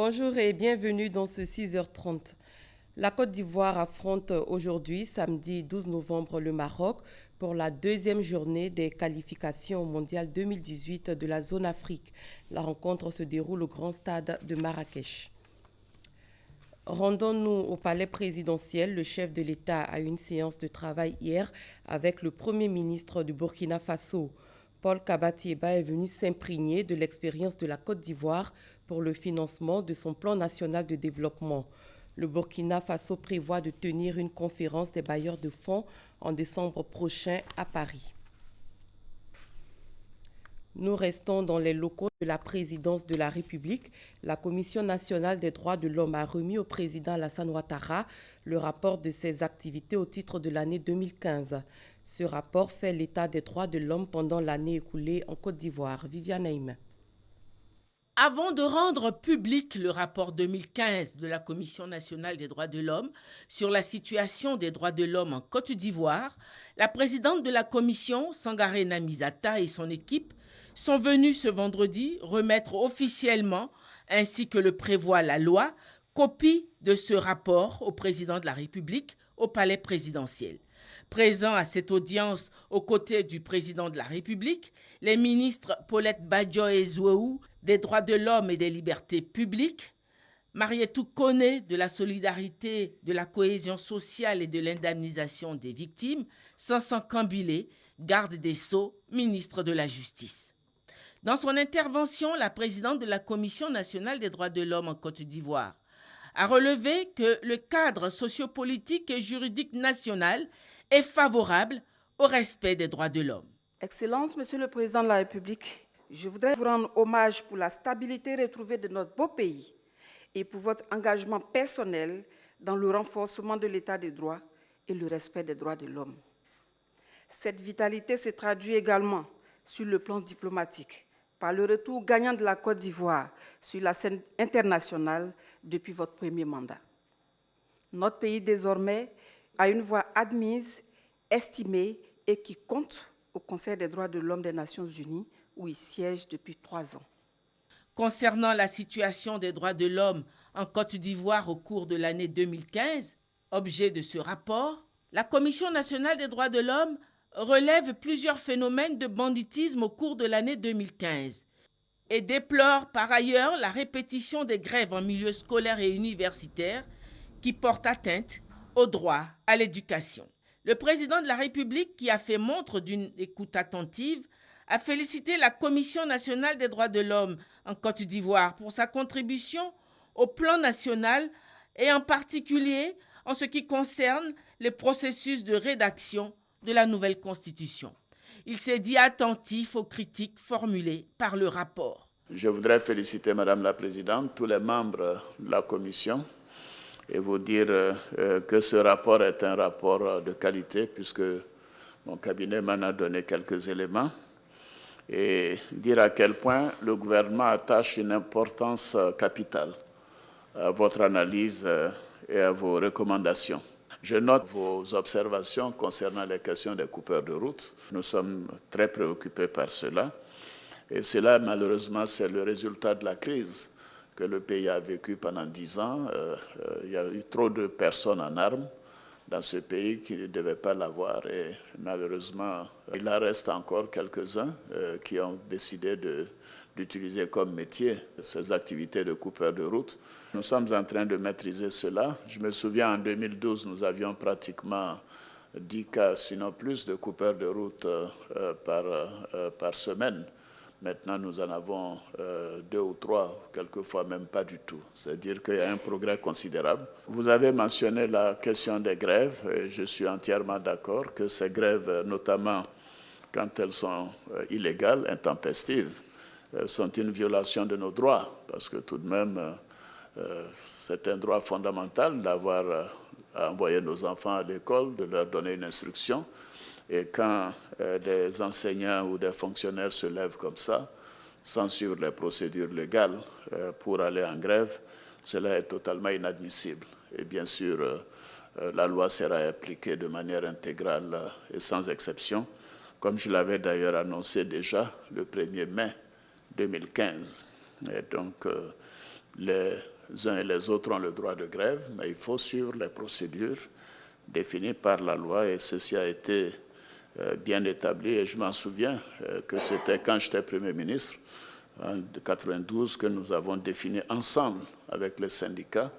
Bonjour et bienvenue dans ce 6h30. La Côte d'Ivoire affronte aujourd'hui, samedi 12 novembre, le Maroc pour la deuxième journée des qualifications au Mondial 2018 de la zone Afrique. La rencontre se déroule au Grand Stade de Marrakech. Rendons-nous au palais présidentiel. Le chef de l'État a eu une séance de travail hier avec le Premier ministre du Burkina Faso. Paul Kabatieba est venu s'imprégner de l'expérience de la Côte d'Ivoire pour le financement de son plan national de développement. Le Burkina Faso prévoit de tenir une conférence des bailleurs de fonds en décembre prochain à Paris. Nous restons dans les locaux de la présidence de la République. La Commission nationale des droits de l'homme a remis au président Alassane Ouattara le rapport de ses activités au titre de l'année 2015. Ce rapport fait l'état des droits de l'homme pendant l'année écoulée en Côte d'Ivoire. Viviane Naïm. Avant de rendre public le rapport 2015 de la Commission nationale des droits de l'homme sur la situation des droits de l'homme en Côte d'Ivoire, la présidente de la commission, Sangaré Namizata, et son équipe sont venus ce vendredi remettre officiellement, ainsi que le prévoit la loi, copie de ce rapport au président de la République au palais présidentiel. Présents à cette audience aux côtés du président de la République, les ministres Paulette Badjo-Ezouou des droits de l'homme et des libertés publiques, Marietou Koné de la solidarité, de la cohésion sociale et de l'indemnisation des victimes, Sansan Kambilé, garde des Sceaux, ministre de la Justice. Dans son intervention, la présidente de la Commission nationale des droits de l'homme en Côte d'Ivoire a relevé que le cadre sociopolitique et juridique national est favorable au respect des droits de l'homme. Excellence, Monsieur le Président de la République, je voudrais vous rendre hommage pour la stabilité retrouvée de notre beau pays et pour votre engagement personnel dans le renforcement de l'état de droit et le respect des droits de l'homme. Cette vitalité se traduit également sur le plan diplomatique par le retour gagnant de la Côte d'Ivoire sur la scène internationale depuis votre premier mandat. Notre pays, désormais, a une voix admise, estimée et qui compte au Conseil des droits de l'homme des Nations Unies, où il siège depuis 3 ans. Concernant la situation des droits de l'homme en Côte d'Ivoire au cours de l'année 2015, objet de ce rapport, la Commission nationale des droits de l'homme relève plusieurs phénomènes de banditisme au cours de l'année 2015 et déplore par ailleurs la répétition des grèves en milieu scolaire et universitaire qui portent atteinte au droit à l'éducation. Le président de la République, qui a fait montre d'une écoute attentive, a félicité la Commission nationale des droits de l'homme en Côte d'Ivoire pour sa contribution au plan national et en particulier en ce qui concerne le processus de rédaction de la nouvelle constitution. Il s'est dit attentif aux critiques formulées par le rapport. Je voudrais féliciter Madame la Présidente, tous les membres de la Commission et vous dire que ce rapport est un rapport de qualité puisque mon cabinet m'en a donné quelques éléments et dire à quel point le gouvernement attache une importance capitale à votre analyse et à vos recommandations. Je note vos observations concernant les questions des coupeurs de route. Nous sommes très préoccupés par cela. Et cela, malheureusement, c'est le résultat de la crise que le pays a vécu pendant 10 ans. Il y a eu trop de personnes en armes dans ce pays qui ne devaient pas l'avoir. Et malheureusement, il en reste encore quelques-uns qui ont décidé d'utiliser comme métier ces activités de coupeurs de route. Nous sommes en train de maîtriser cela. Je me souviens, en 2012, nous avions pratiquement 10 cas, sinon plus, de coupeurs de route par semaine. Maintenant, nous en avons 2 ou 3, quelquefois même pas du tout. C'est-à-dire qu'il y a un progrès considérable. Vous avez mentionné la question des grèves, et je suis entièrement d'accord que ces grèves, notamment quand elles sont illégales, intempestives, sont une violation de nos droits, parce que tout de même, c'est un droit fondamental d'avoir à envoyer nos enfants à l'école, de leur donner une instruction. Et quand des enseignants ou des fonctionnaires se lèvent comme ça, sans suivre les procédures légales pour aller en grève, cela est totalement inadmissible. Et bien sûr, la loi sera appliquée de manière intégrale et sans exception, comme je l'avais d'ailleurs annoncé déjà le 1er mai 2015. Et donc, les uns et les autres ont le droit de grève, mais il faut suivre les procédures définies par la loi et ceci a été bien établi. Et je m'en souviens que c'était quand j'étais Premier ministre, en 1992, que nous avons défini ensemble avec les syndicats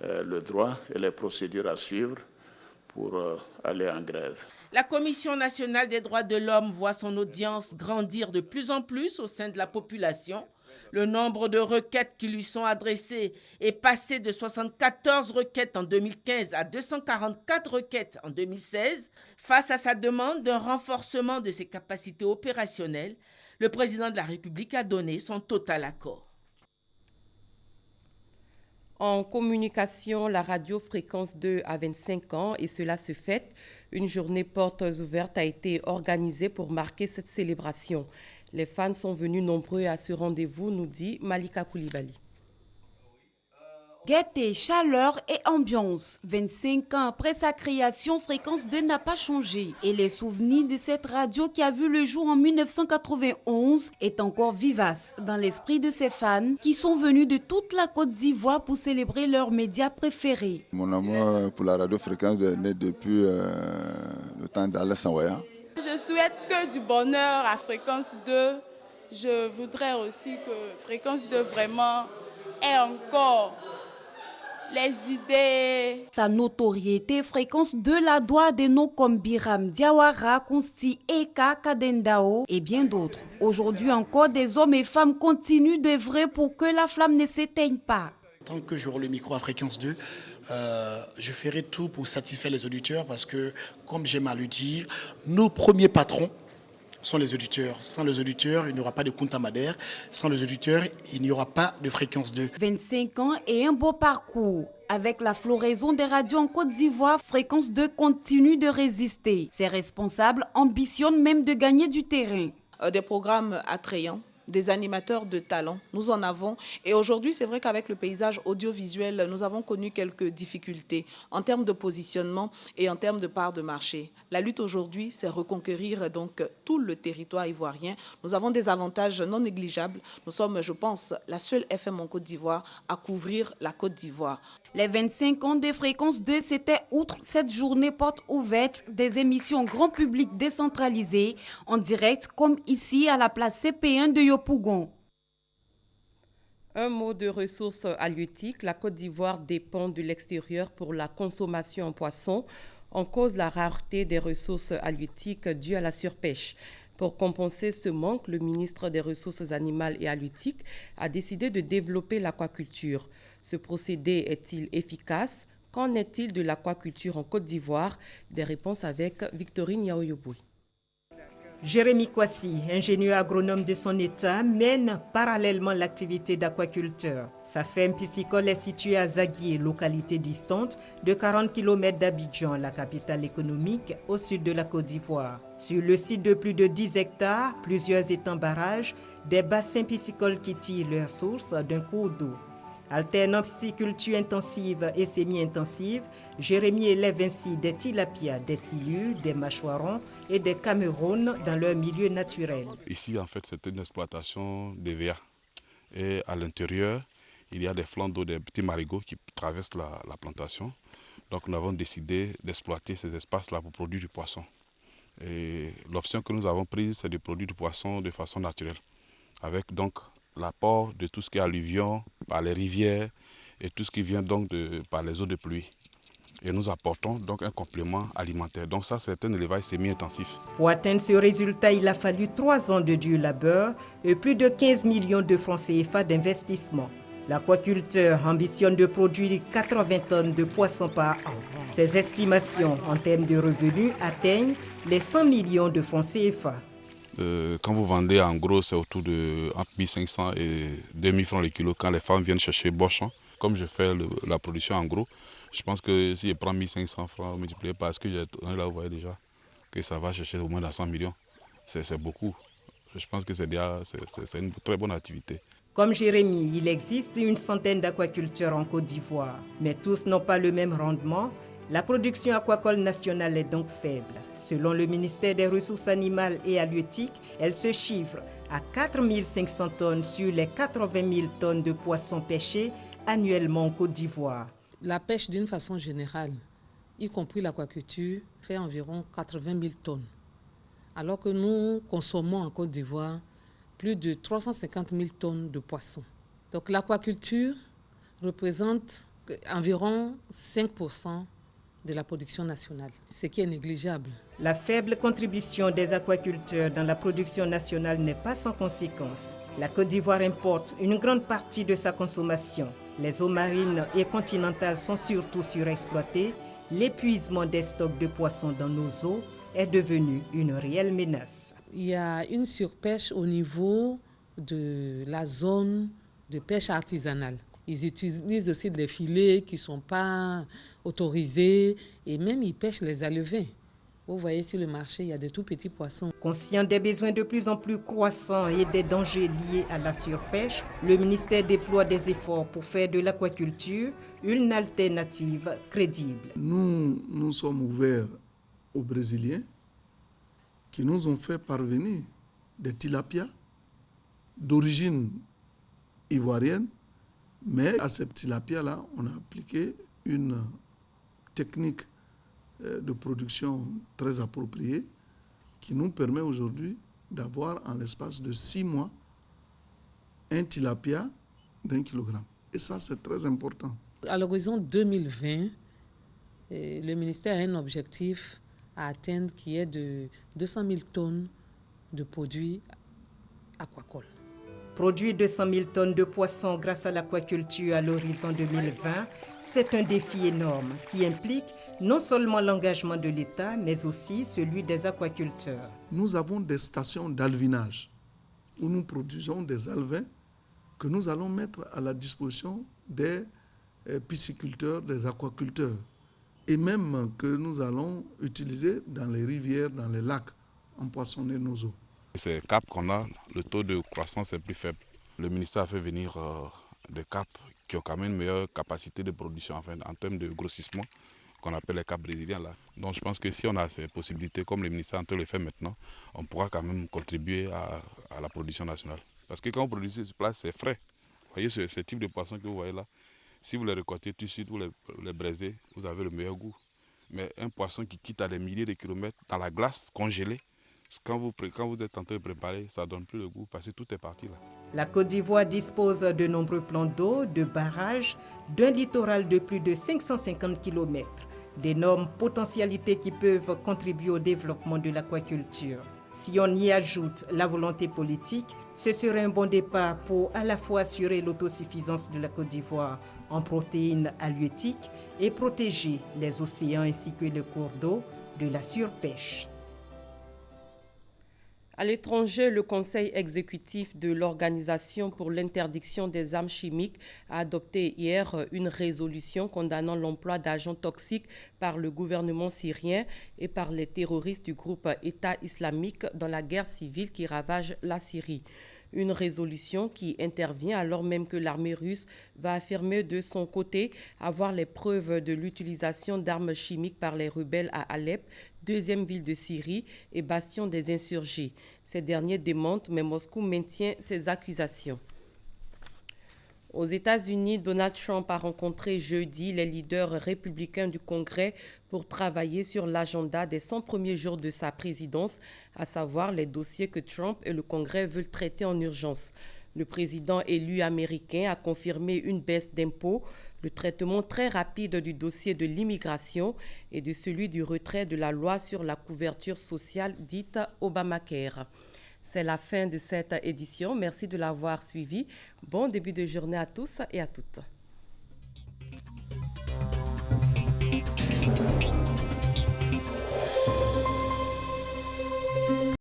le droit et les procédures à suivre pour aller en grève. La Commission nationale des droits de l'homme voit son audience grandir de plus en plus au sein de la population. Le nombre de requêtes qui lui sont adressées est passé de 74 requêtes en 2015 à 244 requêtes en 2016. Face à sa demande d'un renforcement de ses capacités opérationnelles, le président de la République a donné son total accord. En communication, la radio Fréquence 2 a 25 ans et cela se fête. Une journée portes ouvertes a été organisée pour marquer cette célébration. Les fans sont venus nombreux à ce rendez-vous, nous dit Malika Koulibaly. Gaieté, chaleur et ambiance. 25 ans après sa création, Fréquence 2 n'a pas changé. Et les souvenirs de cette radio qui a vu le jour en 1991 est encore vivace dans l'esprit de ses fans qui sont venus de toute la Côte d'Ivoire pour célébrer leurs médias préférés. Mon amour pour la radio Fréquence 2 est né depuis le temps d'Alassane Ouattara. Je souhaite que du bonheur à Fréquence 2. Je voudrais aussi que Fréquence 2 vraiment ait encore les idées. Sa notoriété, Fréquence 2 la doit à des noms comme Biram Diawara, Konsti, Eka, Kadendao et bien d'autres. Aujourd'hui encore, des hommes et femmes continuent d'œuvrer pour que la flamme ne s'éteigne pas. Tant que j'aurai le micro à Fréquence 2, je ferai tout pour satisfaire les auditeurs parce que, comme j'aime à le dire, nos premiers patrons sont les auditeurs. Sans les auditeurs, il n'y aura pas de Kunta Madère. Sans les auditeurs, il n'y aura pas de Fréquence 2. 25 ans et un beau parcours. Avec la floraison des radios en Côte d'Ivoire, Fréquence 2 continue de résister. Ses responsables ambitionnent même de gagner du terrain. Des programmes attrayants, des animateurs de talent, nous en avons. Et aujourd'hui, c'est vrai qu'avec le paysage audiovisuel, nous avons connu quelques difficultés en termes de positionnement et en termes de part de marché. La lutte aujourd'hui, c'est reconquérir donc tout le territoire ivoirien. Nous avons des avantages non négligeables. Nous sommes, je pense, la seule FM en Côte d'Ivoire à couvrir la Côte d'Ivoire. Les 25 ans de Fréquence 2, c'était, outre cette journée porte ouverte, des émissions grand public décentralisées, en direct, comme ici à la place CP1 de Yopougon. Un mot de ressources halieutiques. La Côte d'Ivoire dépend de l'extérieur pour la consommation en poisson. En cause la rareté des ressources halieutiques dues à la surpêche. Pour compenser ce manque, le ministre des Ressources animales et halieutiques a décidé de développer l'aquaculture. Ce procédé est-il efficace? Qu'en est-il de l'aquaculture en Côte d'Ivoire? Des réponses avec Victorine Yaoyoboui. Jérémy Kwasi, ingénieur agronome de son état, mène parallèlement l'activité d'aquaculteur. Sa ferme piscicole est située à Zaguié, localité distante de 40 km d'Abidjan, la capitale économique, au sud de la Côte d'Ivoire. Sur le site de plus de 10 hectares, plusieurs étangs barrages, des bassins piscicoles qui tirent leur source d'un cours d'eau. Alternant pisciculture intensive et semi-intensive, Jérémy élève ainsi des tilapias, des silures, des mâchoirons et des camerounes dans leur milieu naturel. Ici, en fait, c'est une exploitation d'EVA. Et à l'intérieur, il y a des flancs d'eau, des petits marigots qui traversent la plantation. Donc, nous avons décidé d'exploiter ces espaces-là pour produire du poisson. Et l'option que nous avons prise, c'est de produire du poisson de façon naturelle. Avec donc l'apport de tout ce qui est alluvion par les rivières et tout ce qui vient donc par les eaux de pluie. Et nous apportons donc un complément alimentaire. Donc ça, c'est un élevage semi-intensif. Pour atteindre ce résultat, il a fallu 3 ans de dur labeur et plus de 15 millions de francs CFA d'investissement. L'aquaculteur ambitionne de produire 80 tonnes de poissons par an. Ses estimations en termes de revenus atteignent les 100 millions de francs CFA. Quand vous vendez en gros, c'est autour de entre 1500 et 2000 francs le kilo quand les femmes viennent chercher Bochon. Comme je fais la production en gros, je pense que si je prends 1500 francs multiplié par ce que j'ai, là vous voyez déjà que ça va chercher au moins dans 100 millions. C'est beaucoup. Je pense que c'est une très bonne activité. Comme Jérémy, il existe une centaine d'aquaculteurs en Côte d'Ivoire, mais tous n'ont pas le même rendement. La production aquacole nationale est donc faible. Selon le ministère des Ressources animales et halieutiques, elle se chiffre à 4 500 tonnes sur les 80 000 tonnes de poissons pêchés annuellement en Côte d'Ivoire. La pêche d'une façon générale, y compris l'aquaculture, fait environ 80 000 tonnes. Alors que nous consommons en Côte d'Ivoire plus de 350 000 tonnes de poissons. Donc l'aquaculture représente environ 5% de la production nationale, ce qui est négligeable. La faible contribution des aquaculteurs dans la production nationale n'est pas sans conséquence. La Côte d'Ivoire importe une grande partie de sa consommation. Les eaux marines et continentales sont surtout surexploitées. L'épuisement des stocks de poissons dans nos eaux est devenu une réelle menace. Il y a une surpêche au niveau de la zone de pêche artisanale. Ils utilisent aussi des filets qui ne sont pas autorisés et même ils pêchent les alevins. Vous voyez sur le marché, il y a de tout petits poissons. Conscient des besoins de plus en plus croissants et des dangers liés à la surpêche, le ministère déploie des efforts pour faire de l'aquaculture une alternative crédible. Nous sommes ouverts aux Brésiliens qui nous ont fait parvenir des tilapias d'origine ivoirienne, mais à ces tilapias-là, on a appliqué une technique de production très appropriée qui nous permet aujourd'hui d'avoir en l'espace de 6 mois un tilapia d'1 kilogramme. Et ça, c'est très important. À l'horizon 2020, le ministère a un objectif à atteindre qui est de 200 000 tonnes de produits aquacoles. Produire 200 000 tonnes de poissons grâce à l'aquaculture à l'horizon 2020, c'est un défi énorme qui implique non seulement l'engagement de l'État, mais aussi celui des aquaculteurs. Nous avons des stations d'alvinage où nous produisons des alevins que nous allons mettre à la disposition des pisciculteurs, des aquaculteurs, et même que nous allons utiliser dans les rivières, dans les lacs, empoissonner nos eaux. Ces caps qu'on a, le taux de croissance est plus faible. Le ministère a fait venir des caps qui ont quand même une meilleure capacité de production en termes de grossissement, qu'on appelle les caps brésiliens là. Donc je pense que si on a ces possibilités, comme le ministère en train de le faire maintenant, on pourra quand même contribuer à la production nationale. Parce que quand vous produisez sur place, c'est frais. Vous voyez ce type de poissons que vous voyez là, si vous les récoltez tout de suite, vous les braisez, vous avez le meilleur goût. Mais un poisson qui quitte à des milliers de kilomètres dans la glace congelée, quand vous êtes en train de préparer, ça ne donne plus le goût parce que tout est parti là. La Côte d'Ivoire dispose de nombreux plans d'eau, de barrages, d'un littoral de plus de 550 km. D'énormes potentialités qui peuvent contribuer au développement de l'aquaculture. Si on y ajoute la volonté politique, ce serait un bon départ pour à la fois assurer l'autosuffisance de la Côte d'Ivoire en protéines halieutiques et protéger les océans ainsi que les cours d'eau de la surpêche. À l'étranger, le Conseil exécutif de l'Organisation pour l'interdiction des armes chimiques a adopté hier une résolution condamnant l'emploi d'agents toxiques par le gouvernement syrien et par les terroristes du groupe État islamique dans la guerre civile qui ravage la Syrie. Une résolution qui intervient alors même que l'armée russe va affirmer de son côté avoir les preuves de l'utilisation d'armes chimiques par les rebelles à Alep, deuxième ville de Syrie et bastion des insurgés. Ces derniers démentent, mais Moscou maintient ses accusations. Aux États-Unis, Donald Trump a rencontré jeudi les leaders républicains du Congrès pour travailler sur l'agenda des 100 premiers jours de sa présidence, à savoir les dossiers que Trump et le Congrès veulent traiter en urgence. Le président élu américain a confirmé une baisse d'impôts, le traitement très rapide du dossier de l'immigration et de celui du retrait de la loi sur la couverture sociale dite Obamacare. C'est la fin de cette édition. Merci de l'avoir suivi. Bon début de journée à tous et à toutes.